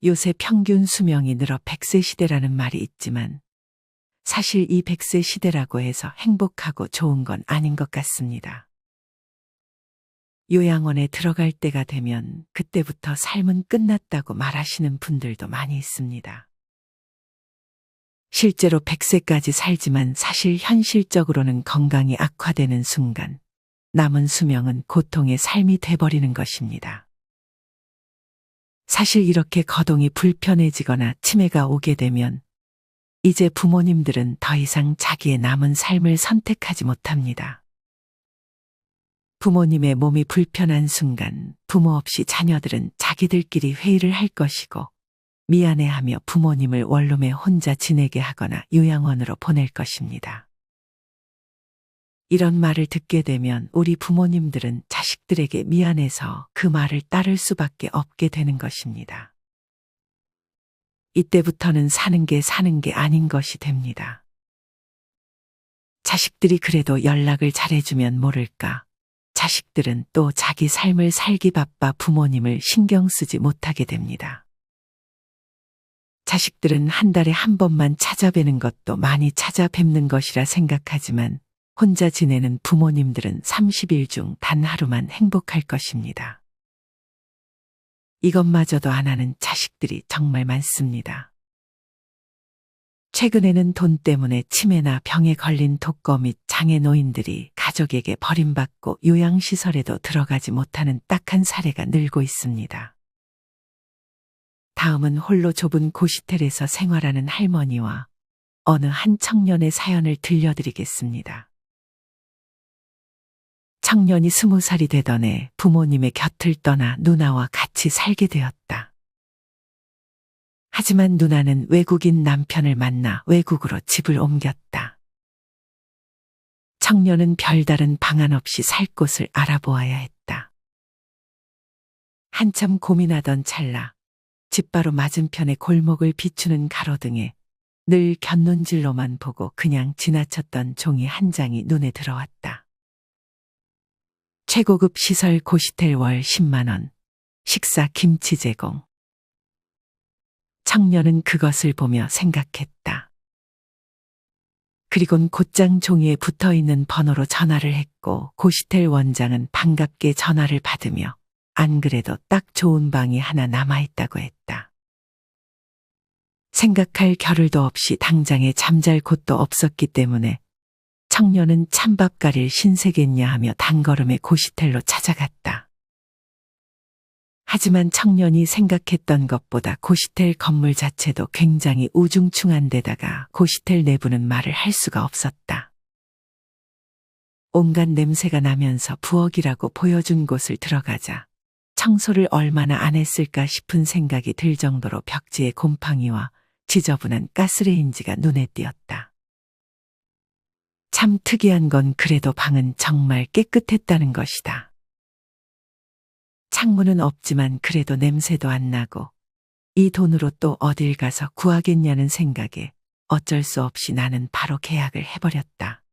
요새 평균 수명이 늘어 100세 시대라는 말이 있지만 사실 이 100세 시대라고 해서 행복하고 좋은 건 아닌 것 같습니다. 요양원에 들어갈 때가 되면 그때부터 삶은 끝났다고 말하시는 분들도 많이 있습니다. 실제로 100세까지 살지만 사실 현실적으로는 건강이 악화되는 순간 남은 수명은 고통의 삶이 돼버리는 것입니다. 사실 이렇게 거동이 불편해지거나 치매가 오게 되면 이제 부모님들은 더 이상 자기의 남은 삶을 선택하지 못합니다. 부모님의 몸이 불편한 순간 부모 없이 자녀들은 자기들끼리 회의를 할 것이고 미안해하며 부모님을 원룸에 혼자 지내게 하거나 요양원으로 보낼 것입니다. 이런 말을 듣게 되면 우리 부모님들은 자식들에게 미안해서 그 말을 따를 수밖에 없게 되는 것입니다. 이때부터는 사는 게 아닌 것이 됩니다. 자식들이 그래도 연락을 잘해주면 모를까. 자식들은 또 자기 삶을 살기 바빠 부모님을 신경 쓰지 못하게 됩니다. 자식들은 한 달에 한 번만 찾아뵈는 것도 많이 찾아뵙는 것이라 생각하지만 혼자 지내는 부모님들은 30일 중 단 하루만 행복할 것입니다. 이것마저도 안 하는 자식들이 정말 많습니다. 최근에는 돈 때문에 치매나 병에 걸린 독거 및 장애 노인들이 가족에게 버림받고 요양시설에도 들어가지 못하는 딱한 사례가 늘고 있습니다. 다음은 홀로 좁은 고시텔에서 생활하는 할머니와 어느 한 청년의 사연을 들려드리겠습니다. 청년이 20살이 되던 해 부모님의 곁을 떠나 누나와 같이 살게 되었다. 하지만 누나는 외국인 남편을 만나 외국으로 집을 옮겼다. 청년은 별다른 방안 없이 살 곳을 알아보아야 했다. 한참 고민하던 찰나 집 바로 맞은편의 골목을 비추는 가로등에 늘 곁눈질로만 보고 그냥 지나쳤던 종이 한 장이 눈에 들어왔다. 최고급 시설 고시텔 월 10만 원, 식사 김치 제공. 청년은 그것을 보며 생각했다. 그리곤 곧장 종이에 붙어있는 번호로 전화를 했고 고시텔 원장은 반갑게 전화를 받으며 안 그래도 딱 좋은 방이 하나 남아있다고 했다. 생각할 겨를도 없이 당장에 잠잘 곳도 없었기 때문에 청년은 찬밥 가릴 신세겠냐 하며 단걸음에 고시텔로 찾아갔다. 하지만 청년이 생각했던 것보다 고시텔 건물 자체도 굉장히 우중충한 데다가 고시텔 내부는 말을 할 수가 없었다. 온갖 냄새가 나면서 부엌이라고 보여준 곳을 들어가자 청소를 얼마나 안 했을까 싶은 생각이 들 정도로 벽지에 곰팡이와 지저분한 가스레인지가 눈에 띄었다. 참 특이한 건 그래도 방은 정말 깨끗했다는 것이다. 창문은 없지만 그래도 냄새도 안 나고 이 돈으로 또 어딜 가서 구하겠냐는 생각에 어쩔 수 없이 나는 바로 계약을 해버렸다.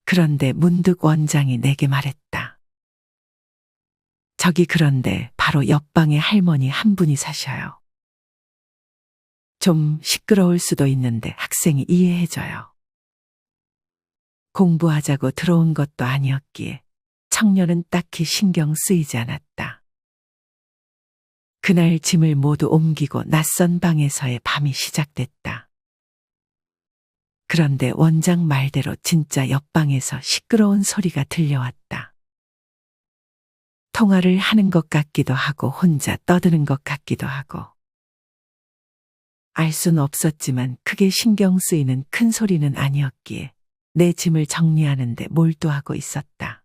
그런데 문득 원장이 내게 말했다. 저기 그런데 바로 옆방에 할머니 한 분이 사셔요. 좀 시끄러울 수도 있는데 학생이 이해해줘요. 공부하자고 들어온 것도 아니었기에 청년은 딱히 신경 쓰이지 않았다. 그날 짐을 모두 옮기고 낯선 방에서의 밤이 시작됐다. 그런데 원장 말대로 진짜 옆방에서 시끄러운 소리가 들려왔다. 통화를 하는 것 같기도 하고 혼자 떠드는 것 같기도 하고. 알 순 없었지만 크게 신경 쓰이는 큰 소리는 아니었기에 내 짐을 정리하는데 몰두하고 있었다.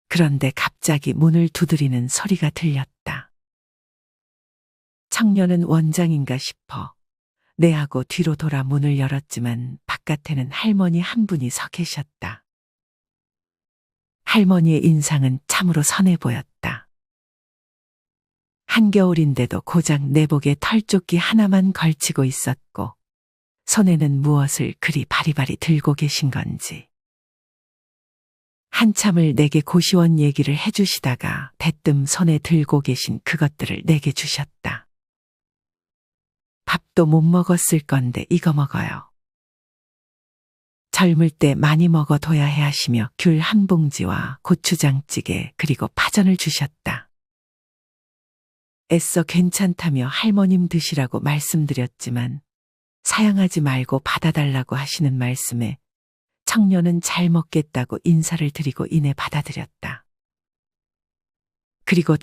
그런데 갑자기 문을 두드리는 소리가 들렸다. 청년은 원장인가 싶어 내하고 뒤로 돌아 문을 열었지만 바깥에는 할머니 한 분이 서 계셨다. 할머니의 인상은 참으로 선해 보였다. 한겨울인데도 고작 내복에 털조끼 하나만 걸치고 있었고 손에는 무엇을 그리 바리바리 들고 계신 건지. 한참을 내게 고시원 얘기를 해주시다가 대뜸 손에 들고 계신 그것들을 내게 주셨다. 밥도 못 먹었을 건데 이거 먹어요. 젊을 때 많이 먹어둬야 해 하시며 귤 한 봉지와 고추장찌개 그리고 파전을 주셨다. 애써 괜찮다며 할머님 드시라고 말씀드렸지만 사양하지 말고 받아달라고 하시는 말씀에 청년은 잘 먹겠다고 인사를 드리고 이내 받아들였다. 그리고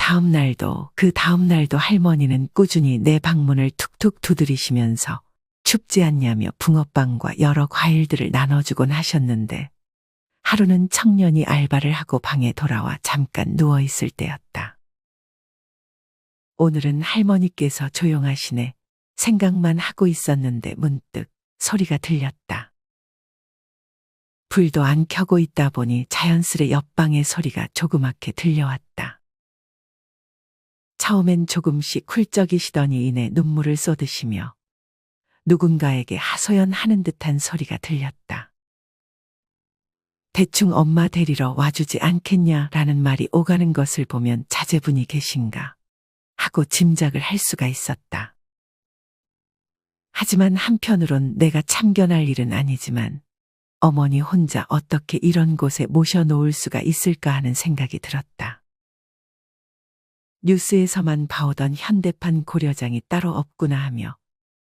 그 다음 날도 할머니는 꾸준히 내 방문을 툭툭 두드리시면서 춥지 않냐며 붕어빵과 여러 과일들을 나눠주곤 하셨는데 하루는 청년이 알바를 하고 방에 돌아와 잠깐 누워있을 때였다. 오늘은 할머니께서 조용하시네 생각만 하고 있었는데 문득 소리가 들렸다. 불도 안 켜고 있다 보니 자연스레 옆방의 소리가 조그맣게 들려왔다. 처음엔 조금씩 훌쩍이시더니 이내 눈물을 쏟으시며 누군가에게 하소연하는 듯한 소리가 들렸다. 대충 엄마 데리러 와주지 않겠냐라는 말이 오가는 것을 보면 자제분이 계신가 하고 짐작을 할 수가 있었다. 하지만 한편으론 내가 참견할 일은 아니지만 어머니 혼자 어떻게 이런 곳에 모셔놓을 수가 있을까 하는 생각이 들었다. 뉴스에서만 봐오던 현대판 고려장이 따로 없구나 하며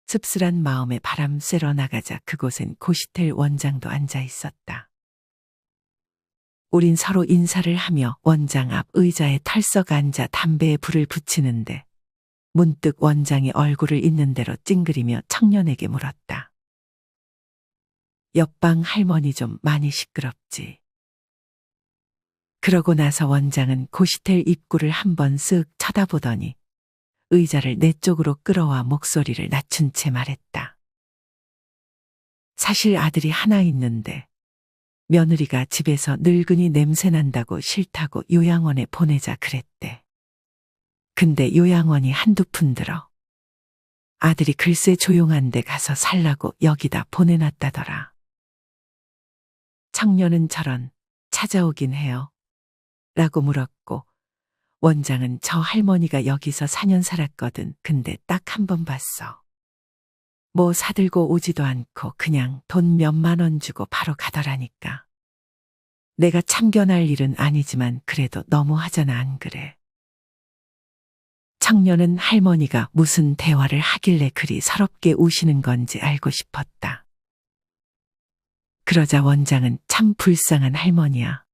씁쓸한 마음에 바람 쐬러 나가자 그곳엔 고시텔 원장도 앉아 있었다. 우린 서로 인사를 하며 원장 앞 의자에 털썩 앉아 담배에 불을 붙이는데 문득 원장이 얼굴을 있는 대로 찡그리며 청년에게 물었다. 옆방 할머니 좀 많이 시끄럽지. 그러고 나서 원장은 고시텔 입구를 한번 쓱 쳐다보더니 의자를 내 쪽으로 끌어와 목소리를 낮춘 채 말했다. 사실 아들이 하나 있는데 며느리가 집에서 늙은이 냄새난다고 싫다고 요양원에 보내자 그랬대. 근데 요양원이 한두 푼 들어. 아들이 글쎄 조용한 데 가서 살라고 여기다 보내놨다더라. 청년은 저런 찾아오긴 해요. 라고 물었고 원장은 저 할머니가 여기서 4년 살았거든. 근데 딱 한 번 봤어. 뭐 사들고 오지도 않고 그냥 돈 몇만 원 주고 바로 가더라니까. 내가 참견할 일은 아니지만 그래도 너무하잖아 안 그래? 청년은 할머니가 무슨 대화를 하길래 그리 서럽게 우시는 건지 알고 싶었다. 그러자 원장은 참 불쌍한 할머니야.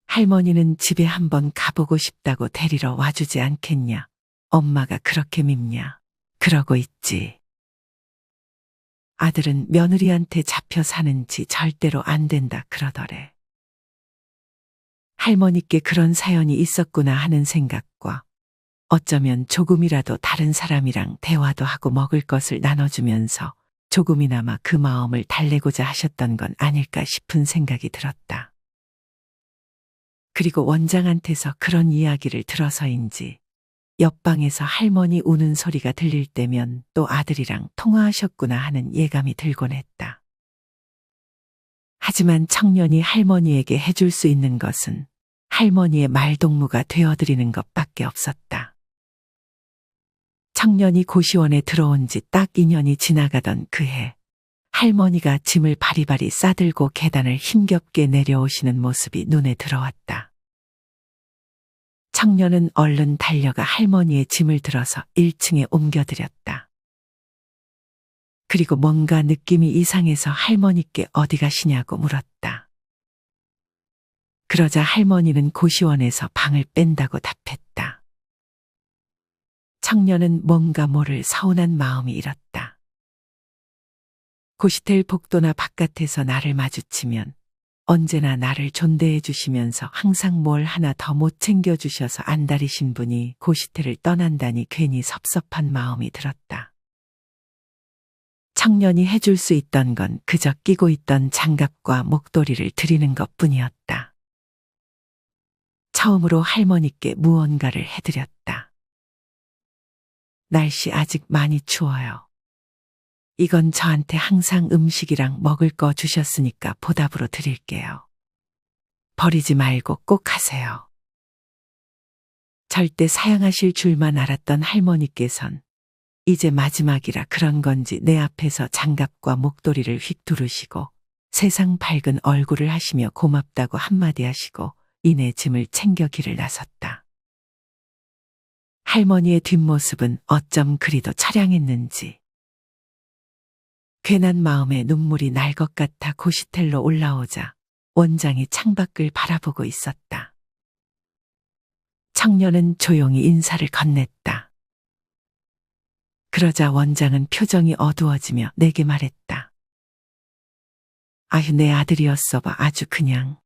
할머니는 집에 한번 가보고 싶다고 데리러 와주지 않겠냐. 엄마가 그렇게 밉냐. 그러고 있지. 아들은 며느리한테 잡혀 사는지 절대로 안 된다 그러더래. 할머니께 그런 사연이 있었구나 하는 생각과 어쩌면 조금이라도 다른 사람이랑 대화도 하고 먹을 것을 나눠주면서 조금이나마 그 마음을 달래고자 하셨던 건 아닐까 싶은 생각이 들었다. 그리고 원장한테서 그런 이야기를 들어서인지 옆방에서 할머니 우는 소리가 들릴 때면 또 아들이랑 통화하셨구나 하는 예감이 들곤 했다. 하지만 청년이 할머니에게 해줄 수 있는 것은 할머니의 말동무가 되어드리는 것밖에 없었다. 청년이 고시원에 들어온 지 딱 2년이 지나가던 그해 할머니가 짐을 바리바리 싸들고 계단을 힘겹게 내려오시는 모습이 눈에 들어왔다. 청년은 얼른 달려가 할머니의 짐을 들어서 1층에 옮겨드렸다. 그리고 뭔가 느낌이 이상해서 할머니께 어디 가시냐고 물었다. 그러자 할머니는 고시원에서 방을 뺀다고 답했다. 청년은 뭔가 모를 서운한 마음이 일었다. 고시텔 복도나 바깥에서 나를 마주치면 언제나 나를 존대해 주시면서 항상 뭘 하나 더 못 챙겨주셔서 안달이신 분이 고시텔을 떠난다니 괜히 섭섭한 마음이 들었다. 청년이 해줄 수 있던 건 그저 끼고 있던 장갑과 목도리를 드리는 것뿐이었다. 처음으로 할머니께 무언가를 해드렸다. 날씨 아직 많이 추워요. 이건 저한테 항상 음식이랑 먹을 거 주셨으니까 보답으로 드릴게요. 버리지 말고 꼭 하세요. 절대 사양하실 줄만 알았던 할머니께선 이제 마지막이라 그런 건지 내 앞에서 장갑과 목도리를 휙 두르시고 세상 밝은 얼굴을 하시며 고맙다고 한마디 하시고 이내 짐을 챙겨 길을 나섰다. 할머니의 뒷모습은 어쩜 그리도 처량했는지 괜한 마음에 눈물이 날 것 같아 고시텔로 올라오자 원장이 창밖을 바라보고 있었다. 청년은 조용히 인사를 건넸다. 그러자 원장은 표정이 어두워지며 내게 말했다. 아휴, 내 아들이었어 봐. 아주 그냥.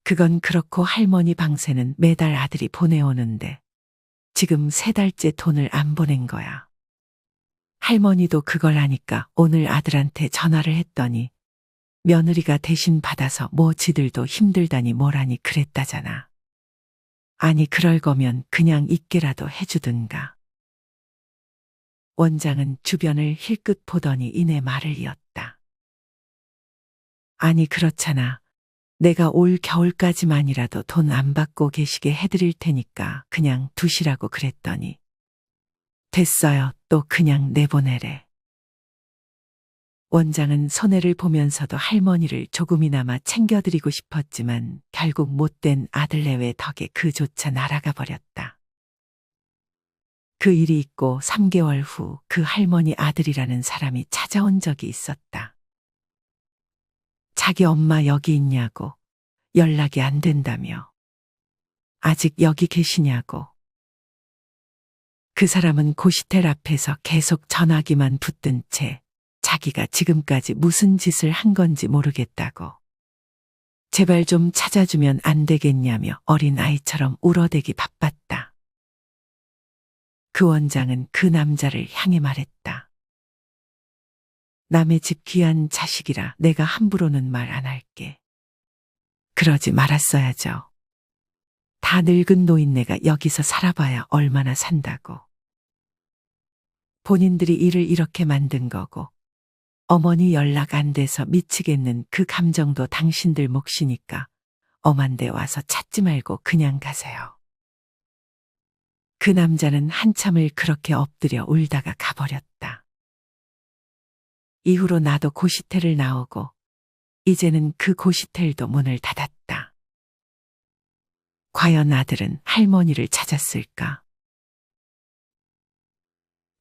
그건 그렇고 할머니 방세는 매달 아들이 보내오는데 지금 3달째 돈을 안 보낸 거야. 할머니도 그걸 아니까 오늘 아들한테 전화를 했더니 며느리가 대신 받아서 뭐 지들도 힘들다니 뭐라니 그랬다잖아. 아니, 그럴 거면 그냥 있게라도 해주든가. 원장은 주변을 힐끗 보더니 이내 말을 이었다. 아니, 그렇잖아. 내가 올 겨울까지만이라도 돈 안 받고 계시게 해드릴 테니까 그냥 두시라고 그랬더니 됐어요. 또 그냥 내보내래. 원장은 손해를 보면서도 할머니를 조금이나마 챙겨드리고 싶었지만 결국 못된 아들내외 덕에 그조차 날아가 버렸다. 그 일이 있고 3개월 후 그 할머니 아들이라는 사람이 찾아온 적이 있었다. 자기 엄마 여기 있냐고, 연락이 안 된다며, 아직 여기 계시냐고. 그 사람은 고시텔 앞에서 계속 전화기만 붙든 채 자기가 지금까지 무슨 짓을 한 건지 모르겠다고. 제발 좀 찾아주면 안 되겠냐며 어린 아이처럼 울어대기 바빴다. 그 원장은 그 남자를 향해 말했다. 남의 집 귀한 자식이라 내가 함부로는 말 안 할게. 그러지 말았어야죠. 다 늙은 노인네가 여기서 살아봐야 얼마나 산다고. 본인들이 일을 이렇게 만든 거고 어머니 연락 안 돼서 미치겠는 그 감정도 당신들 몫이니까 엄한 데 와서 찾지 말고 그냥 가세요. 그 남자는 한참을 그렇게 엎드려 울다가 가버렸다. 이후로 나도 고시텔을 나오고 이제는 그 고시텔도 문을 닫았다. 과연 아들은 할머니를 찾았을까?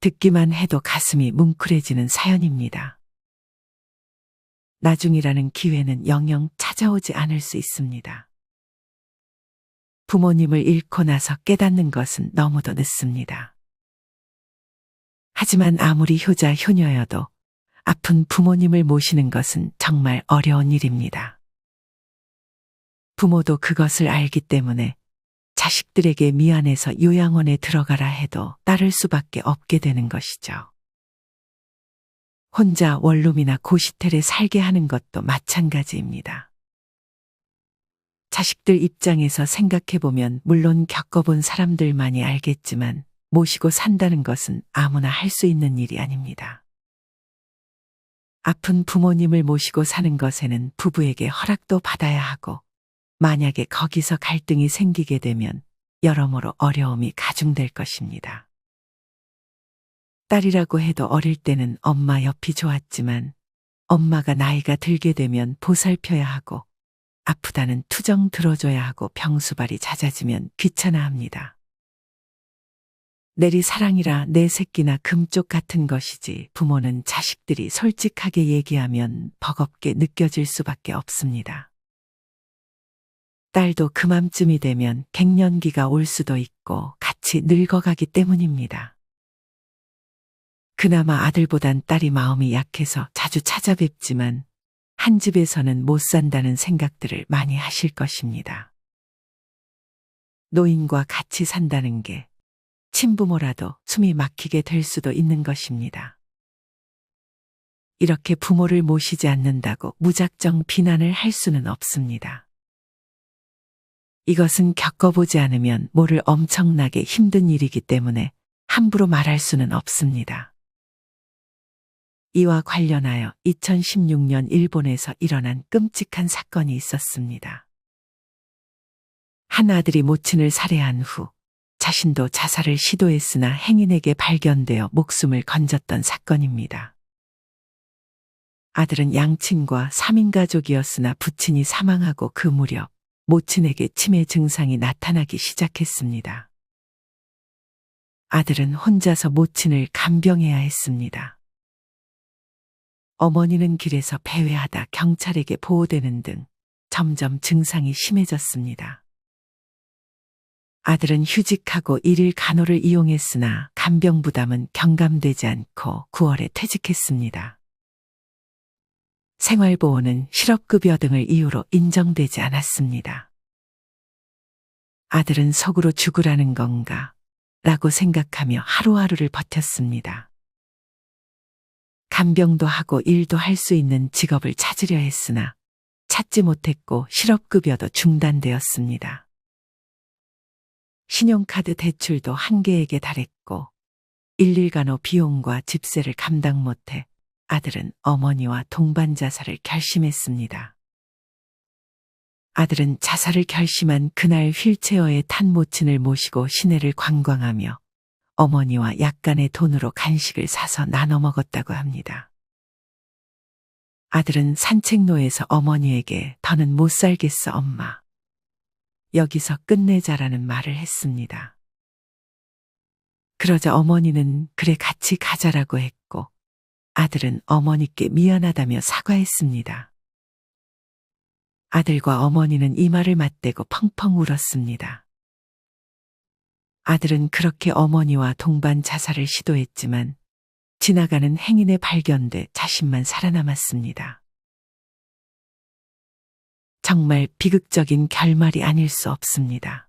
듣기만 해도 가슴이 뭉클해지는 사연입니다. 나중이라는 기회는 영영 찾아오지 않을 수 있습니다. 부모님을 잃고 나서 깨닫는 것은 너무도 늦습니다. 하지만 아무리 효자 효녀여도 아픈 부모님을 모시는 것은 정말 어려운 일입니다. 부모도 그것을 알기 때문에 자식들에게 미안해서 요양원에 들어가라 해도 따를 수밖에 없게 되는 것이죠. 혼자 원룸이나 고시텔에 살게 하는 것도 마찬가지입니다. 자식들 입장에서 생각해보면 물론 겪어본 사람들만이 알겠지만 모시고 산다는 것은 아무나 할 수 있는 일이 아닙니다. 아픈 부모님을 모시고 사는 것에는 부부에게 허락도 받아야 하고 만약에 거기서 갈등이 생기게 되면 여러모로 어려움이 가중될 것입니다. 딸이라고 해도 어릴 때는 엄마 옆이 좋았지만 엄마가 나이가 들게 되면 보살펴야 하고 아프다는 투정 들어줘야 하고 병수발이 잦아지면 귀찮아합니다. 내리 사랑이라 내 새끼나 금쪽 같은 것이지 부모는 자식들이 솔직하게 얘기하면 버겁게 느껴질 수밖에 없습니다. 딸도 그맘쯤이 되면 갱년기가 올 수도 있고 같이 늙어가기 때문입니다. 그나마 아들보단 딸이 마음이 약해서 자주 찾아뵙지만 한 집에서는 못 산다는 생각들을 많이 하실 것입니다. 노인과 같이 산다는 게 친부모라도 숨이 막히게 될 수도 있는 것입니다. 이렇게 부모를 모시지 않는다고 무작정 비난을 할 수는 없습니다. 이것은 겪어보지 않으면 모를 엄청나게 힘든 일이기 때문에 함부로 말할 수는 없습니다. 이와 관련하여 2016년 일본에서 일어난 끔찍한 사건이 있었습니다. 한 아들이 모친을 살해한 후 자신도 자살을 시도했으나 행인에게 발견되어 목숨을 건졌던 사건입니다. 아들은 양친과 3인 가족이었으나 부친이 사망하고 그 무렵 모친에게 치매 증상이 나타나기 시작했습니다. 아들은 혼자서 모친을 간병해야 했습니다. 어머니는 길에서 배회하다 경찰에게 보호되는 등 점점 증상이 심해졌습니다. 아들은 휴직하고 일일 간호를 이용했으나 간병 부담은 경감되지 않고 9월에 퇴직했습니다. 생활보호는 실업급여 등을 이유로 인정되지 않았습니다. 아들은 속으로 죽으라는 건가 라고 생각하며 하루하루를 버텼습니다. 간병도 하고 일도 할 수 있는 직업을 찾으려 했으나 찾지 못했고 실업급여도 중단되었습니다. 신용카드 대출도 한계액에 달했고 일일간호 비용과 집세를 감당 못해 아들은 어머니와 동반 자살을 결심했습니다. 아들은 자살을 결심한 그날 휠체어에 탄 모친을 모시고 시내를 관광하며 어머니와 약간의 돈으로 간식을 사서 나눠 먹었다고 합니다. 아들은 산책로에서 어머니에게 더는 못 살겠어 엄마. 여기서 끝내자라는 말을 했습니다. 그러자 어머니는 그래 같이 가자라고 했고 아들은 어머니께 미안하다며 사과했습니다. 아들과 어머니는 이마를 맞대고 펑펑 울었습니다. 아들은 그렇게 어머니와 동반 자살을 시도했지만 지나가는 행인에 발견돼 자신만 살아남았습니다. 정말 비극적인 결말이 아닐 수 없습니다.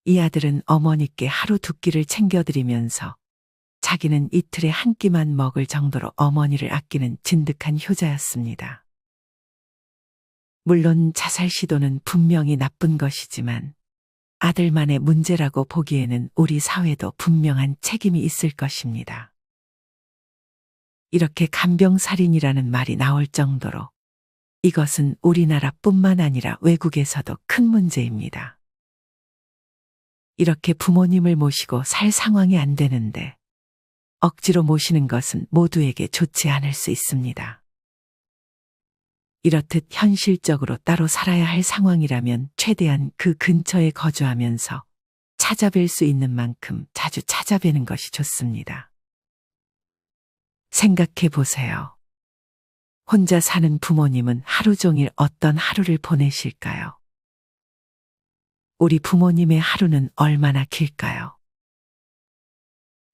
이 아들은 어머니께 하루 두 끼를 챙겨드리면서 자기는 이틀에 한 끼만 먹을 정도로 어머니를 아끼는 진득한 효자였습니다. 물론 자살 시도는 분명히 나쁜 것이지만 아들만의 문제라고 보기에는 우리 사회도 분명한 책임이 있을 것입니다. 이렇게 간병살인이라는 말이 나올 정도로 이것은 우리나라뿐만 아니라 외국에서도 큰 문제입니다. 이렇게 부모님을 모시고 살 상황이 안 되는데 억지로 모시는 것은 모두에게 좋지 않을 수 있습니다. 이렇듯 현실적으로 따로 살아야 할 상황이라면 최대한 그 근처에 거주하면서 찾아뵐 수 있는 만큼 자주 찾아뵈는 것이 좋습니다. 생각해 보세요. 혼자 사는 부모님은 하루 종일 어떤 하루를 보내실까요? 우리 부모님의 하루는 얼마나 길까요?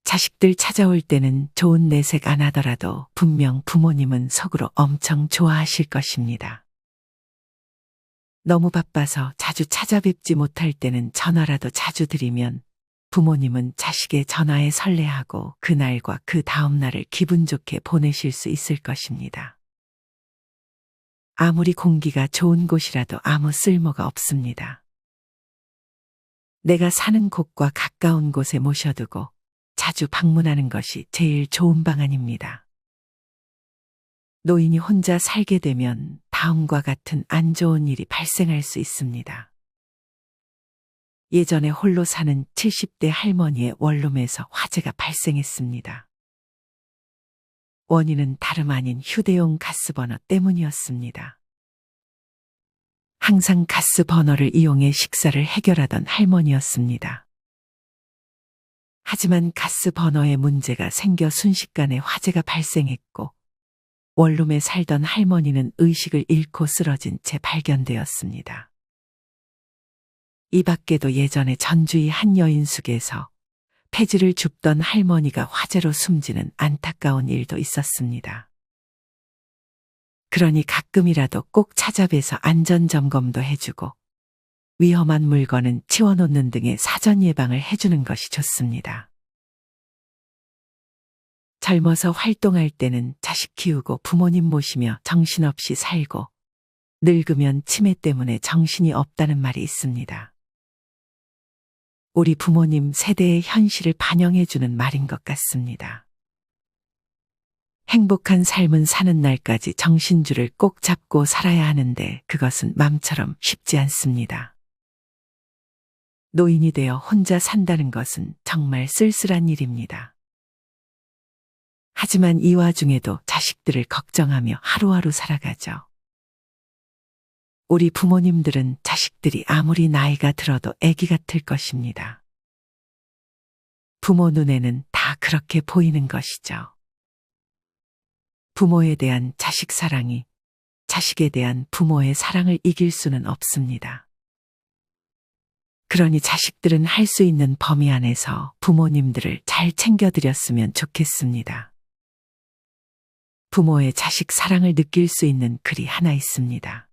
자식들 찾아올 때는 좋은 내색 안 하더라도 분명 부모님은 속으로 엄청 좋아하실 것입니다. 너무 바빠서 자주 찾아뵙지 못할 때는 전화라도 자주 드리면 부모님은 자식의 전화에 설레하고 그날과 그 다음 날을 기분 좋게 보내실 수 있을 것입니다. 아무리 공기가 좋은 곳이라도 아무 쓸모가 없습니다. 내가 사는 곳과 가까운 곳에 모셔두고 자주 방문하는 것이 제일 좋은 방안입니다. 노인이 혼자 살게 되면 다음과 같은 안 좋은 일이 발생할 수 있습니다. 예전에 홀로 사는 70대 할머니의 원룸에서 화재가 발생했습니다. 원인은 다름 아닌 휴대용 가스버너 때문이었습니다. 항상 가스버너를 이용해 식사를 해결하던 할머니였습니다. 하지만 가스버너에 문제가 생겨 순식간에 화재가 발생했고 원룸에 살던 할머니는 의식을 잃고 쓰러진 채 발견되었습니다. 이 밖에도 예전에 전주의 한 여인숙에서 폐지를 줍던 할머니가 화재로 숨지는 안타까운 일도 있었습니다. 그러니 가끔이라도 꼭 찾아뵈서 안전점검도 해주고 위험한 물건은 치워놓는 등의 사전 예방을 해주는 것이 좋습니다. 젊어서 활동할 때는 자식 키우고 부모님 모시며 정신없이 살고 늙으면 치매 때문에 정신이 없다는 말이 있습니다. 우리 부모님 세대의 현실을 반영해주는 말인 것 같습니다. 행복한 삶은 사는 날까지 정신줄을 꼭 잡고 살아야 하는데 그것은 맘처럼 쉽지 않습니다. 노인이 되어 혼자 산다는 것은 정말 쓸쓸한 일입니다. 하지만 이 와중에도 자식들을 걱정하며 하루하루 살아가죠. 우리 부모님들은 자식들이 아무리 나이가 들어도 아기 같을 것입니다. 부모 눈에는 다 그렇게 보이는 것이죠. 부모에 대한 자식 사랑이 자식에 대한 부모의 사랑을 이길 수는 없습니다. 그러니 자식들은 할 수 있는 범위 안에서 부모님들을 잘 챙겨드렸으면 좋겠습니다. 부모의 자식 사랑을 느낄 수 있는 글이 하나 있습니다.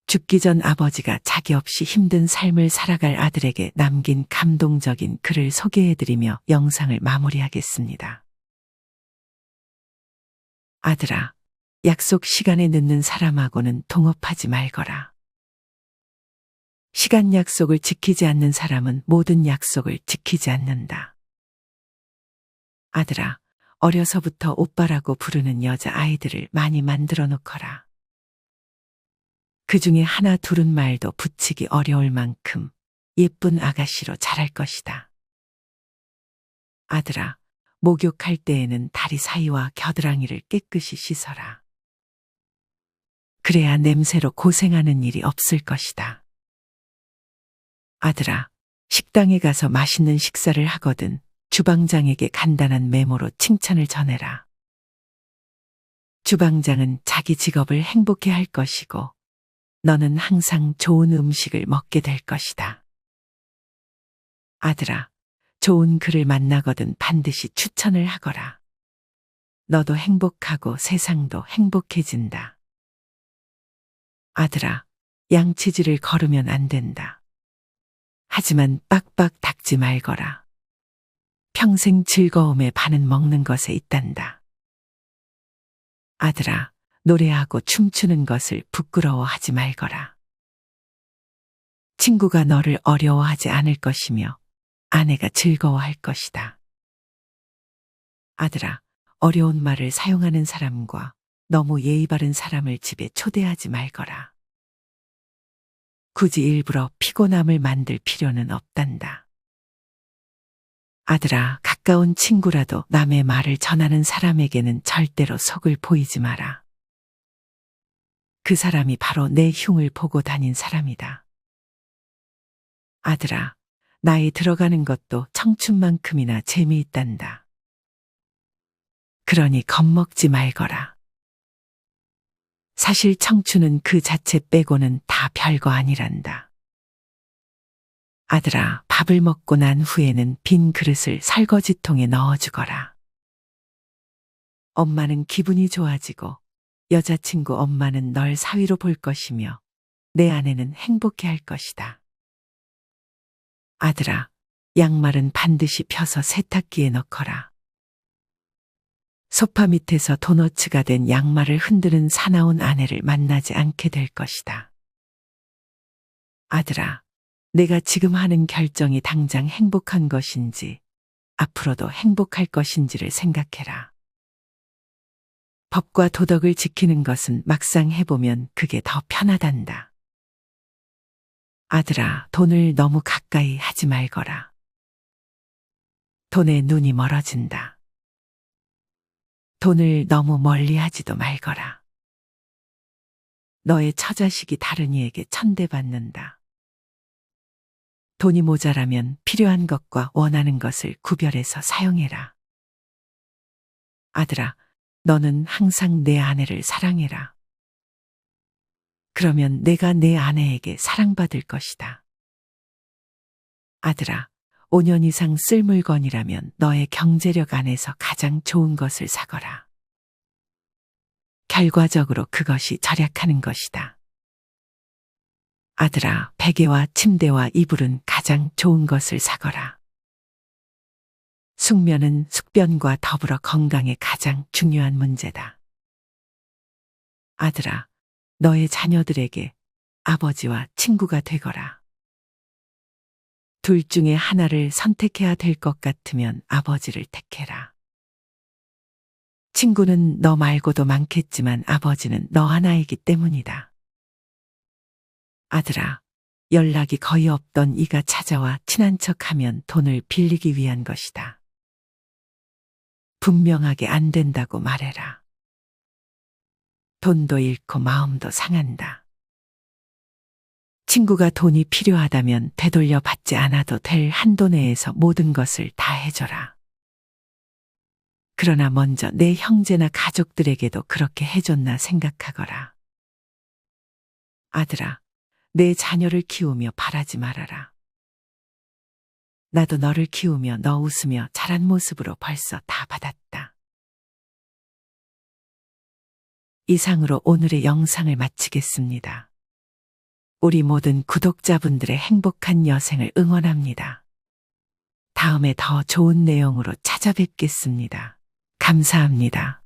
죽기 전 아버지가 자기 없이 힘든 삶을 살아갈 아들에게 남긴 감동적인 글을 소개해드리며 영상을 마무리하겠습니다. 아들아, 약속 시간에 늦는 사람하고는 동업하지 말거라. 시간 약속을 지키지 않는 사람은 모든 약속을 지키지 않는다. 아들아, 어려서부터 오빠라고 부르는 여자아이들을 많이 만들어 놓거라. 그 중에 하나 둘은 말도 붙이기 어려울 만큼 예쁜 아가씨로 자랄 것이다. 아들아, 목욕할 때에는 다리 사이와 겨드랑이를 깨끗이 씻어라. 그래야 냄새로 고생하는 일이 없을 것이다. 아들아, 식당에 가서 맛있는 식사를 하거든 주방장에게 간단한 메모로 칭찬을 전해라. 주방장은 자기 직업을 행복해 할 것이고 너는 항상 좋은 음식을 먹게 될 것이다. 아들아, 좋은 글을 만나거든 반드시 추천을 하거라. 너도 행복하고 세상도 행복해진다. 아들아, 양치질을 걸으면 안 된다. 하지만 빡빡 닦지 말거라. 평생 즐거움에 반은 먹는 것에 있단다. 아들아, 노래하고 춤추는 것을 부끄러워하지 말거라. 친구가 너를 어려워하지 않을 것이며 아내가 즐거워할 것이다. 아들아, 어려운 말을 사용하는 사람과 너무 예의 바른 사람을 집에 초대하지 말거라. 굳이 일부러 피곤함을 만들 필요는 없단다. 아들아, 가까운 친구라도 남의 말을 전하는 사람에게는 절대로 속을 보이지 마라. 그 사람이 바로 내 흉을 보고 다닌 사람이다. 아들아, 나이 들어가는 것도 청춘만큼이나 재미있단다. 그러니 겁먹지 말거라. 사실 청춘은 그 자체 빼고는 다 별거 아니란다. 아들아, 밥을 먹고 난 후에는 빈 그릇을 설거지통에 넣어주거라. 엄마는 기분이 좋아지고 여자친구 엄마는 널 사위로 볼 것이며 내 아내는 행복해 할 것이다. 아들아, 양말은 반드시 펴서 세탁기에 넣거라. 소파 밑에서 도너츠가 된 양말을 흔드는 사나운 아내를 만나지 않게 될 것이다. 아들아, 내가 지금 하는 결정이 당장 행복한 것인지 앞으로도 행복할 것인지를 생각해라. 법과 도덕을 지키는 것은 막상 해보면 그게 더 편하단다. 아들아, 돈을 너무 가까이 하지 말거라. 돈에 눈이 멀어진다. 돈을 너무 멀리 하지도 말거라. 너의 처자식이 다른 이에게 천대받는다. 돈이 모자라면 필요한 것과 원하는 것을 구별해서 사용해라. 아들아, 너는 항상 내 아내를 사랑해라. 그러면 내가 내 아내에게 사랑받을 것이다. 아들아, 5년 이상 쓸 물건이라면 너의 경제력 안에서 가장 좋은 것을 사거라. 결과적으로 그것이 절약하는 것이다. 아들아, 베개와 침대와 이불은 가장 좋은 것을 사거라. 숙면은 숙변과 더불어 건강에 가장 중요한 문제다. 아들아, 너의 자녀들에게 아버지와 친구가 되거라. 둘 중에 하나를 선택해야 될 것 같으면 아버지를 택해라. 친구는 너 말고도 많겠지만 아버지는 너 하나이기 때문이다. 아들아, 연락이 거의 없던 이가 찾아와 친한 척하면 돈을 빌리기 위한 것이다. 분명하게 안 된다고 말해라. 돈도 잃고 마음도 상한다. 친구가 돈이 필요하다면 되돌려 받지 않아도 될 한도 내에서 모든 것을 다 해줘라. 그러나 먼저 내 형제나 가족들에게도 그렇게 해줬나 생각하거라. 아들아, 내 자녀를 키우며 바라지 말아라. 나도 너를 키우며 너 웃으며 자란 모습으로 벌써 다 받았다. 이상으로 오늘의 영상을 마치겠습니다. 우리 모든 구독자분들의 행복한 여생을 응원합니다. 다음에 더 좋은 내용으로 찾아뵙겠습니다. 감사합니다.